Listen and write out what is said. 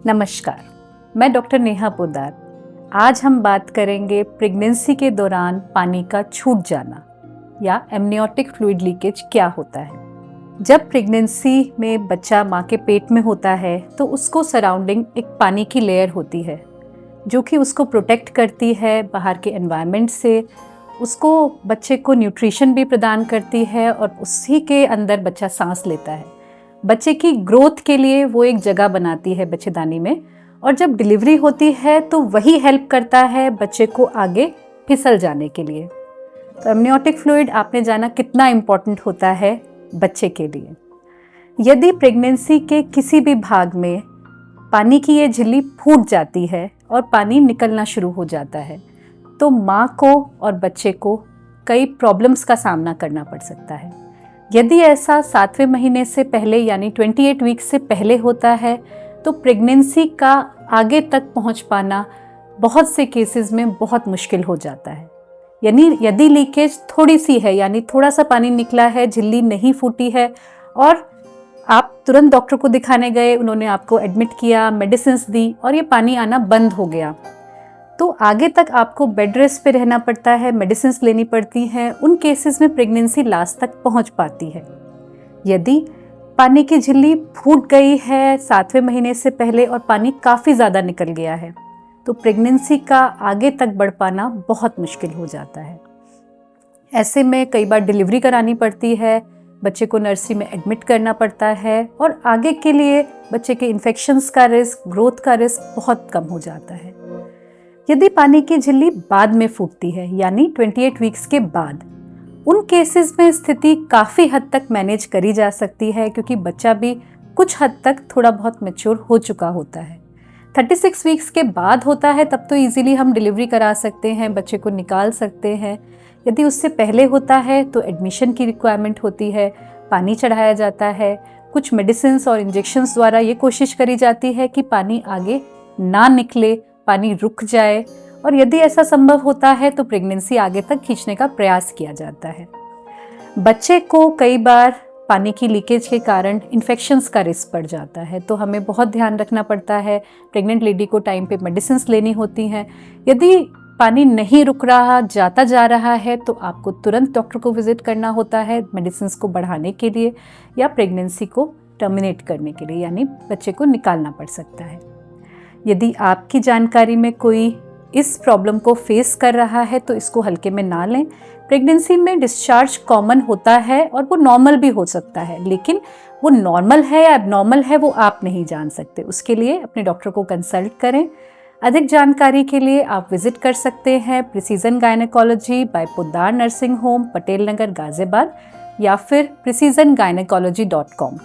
नमस्कार, मैं डॉक्टर नेहा पोद्दार। आज हम बात करेंगे प्रेगनेंसी के दौरान पानी का छूट जाना या एमनियोटिक फ्लूइड लीकेज क्या होता है। जब प्रेगनेंसी में बच्चा माँ के पेट में होता है तो उसको सराउंडिंग एक पानी की लेयर होती है जो कि उसको प्रोटेक्ट करती है बाहर के एनवायरनमेंट से, उसको बच्चे को न्यूट्रिशन भी प्रदान करती है और उसी के अंदर बच्चा सांस लेता है। बच्चे की ग्रोथ के लिए वो एक जगह बनाती है बच्चेदानी में, और जब डिलीवरी होती है तो वही हेल्प करता है बच्चे को आगे फिसल जाने के लिए। तो एमनियोटिक फ्लूइड आपने जाना कितना इम्पॉर्टेंट होता है बच्चे के लिए। यदि प्रेगनेंसी के किसी भी भाग में पानी की ये झिल्ली फूट जाती है और पानी निकलना शुरू हो जाता है तो माँ को और बच्चे को कई प्रॉब्लम्स का सामना करना पड़ सकता है। यदि ऐसा 7वें महीने से पहले यानी 28 वीक्स से पहले होता है तो प्रेगनेंसी का आगे तक पहुंच पाना बहुत से केसेस में बहुत मुश्किल हो जाता है। यानी यदि लीकेज थोड़ी सी है, यानी थोड़ा सा पानी निकला है, झिल्ली नहीं फूटी है और आप तुरंत डॉक्टर को दिखाने गए, उन्होंने आपको एडमिट किया, मेडिसिन दी और ये पानी आना बंद हो गया, तो आगे तक आपको बेड रेस्ट पे रहना पड़ता है, मेडिसिन लेनी पड़ती हैं। उन केसेस में प्रेगनेंसी लास्ट तक पहुंच पाती है। यदि पानी की झिल्ली फूट गई है 7वें महीने से पहले और पानी काफ़ी ज़्यादा निकल गया है तो प्रेगनेंसी का आगे तक बढ़ पाना बहुत मुश्किल हो जाता है। ऐसे में कई बार डिलीवरी करानी पड़ती है, बच्चे को नर्सरी में एडमिट करना पड़ता है और आगे के लिए बच्चे के इन्फेक्शंस का रिस्क, ग्रोथ का रिस्क बहुत कम हो जाता है। यदि पानी की झिल्ली बाद में फूटती है यानी 28 वीक्स के बाद, उन केसेस में स्थिति काफ़ी हद तक मैनेज करी जा सकती है क्योंकि बच्चा भी कुछ हद तक थोड़ा बहुत मैच्योर हो चुका होता है। 36 वीक्स के बाद होता है तब तो इजीली हम डिलीवरी करा सकते हैं, बच्चे को निकाल सकते हैं। यदि उससे पहले होता है तो एडमिशन की रिक्वायरमेंट होती है, पानी चढ़ाया जाता है, कुछ मेडिसिन्स और इंजेक्शंस द्वारा ये कोशिश करी जाती है कि पानी आगे ना निकले, पानी रुक जाए, और यदि ऐसा संभव होता है तो प्रेगनेंसी आगे तक खींचने का प्रयास किया जाता है। बच्चे को कई बार पानी की लीकेज के कारण इन्फेक्शंस का रिस्क बढ़ जाता है तो हमें बहुत ध्यान रखना पड़ता है। प्रेग्नेंट लेडी को टाइम पे मेडिसिन्स लेनी होती हैं। यदि पानी नहीं रुक रहा, जाता जा रहा है तो आपको तुरंत डॉक्टर को विजिट करना होता है मेडिसिन्स को बढ़ाने के लिए या प्रेगनेंसी को टर्मिनेट करने के लिए, यानी बच्चे को निकालना पड़ सकता है। यदि आपकी जानकारी में कोई इस प्रॉब्लम को फेस कर रहा है तो इसको हल्के में ना लें। प्रेगनेंसी में डिस्चार्ज कॉमन होता है और वो नॉर्मल भी हो सकता है, लेकिन वो नॉर्मल है या एबनॉर्मल है वो आप नहीं जान सकते। उसके लिए अपने डॉक्टर को कंसल्ट करें। अधिक जानकारी के लिए आप विजिट कर सकते हैं precision gynaecology by Poddar nursing home, Patel Nagar, Ghaziabad, या फिर precisiongynecologicom।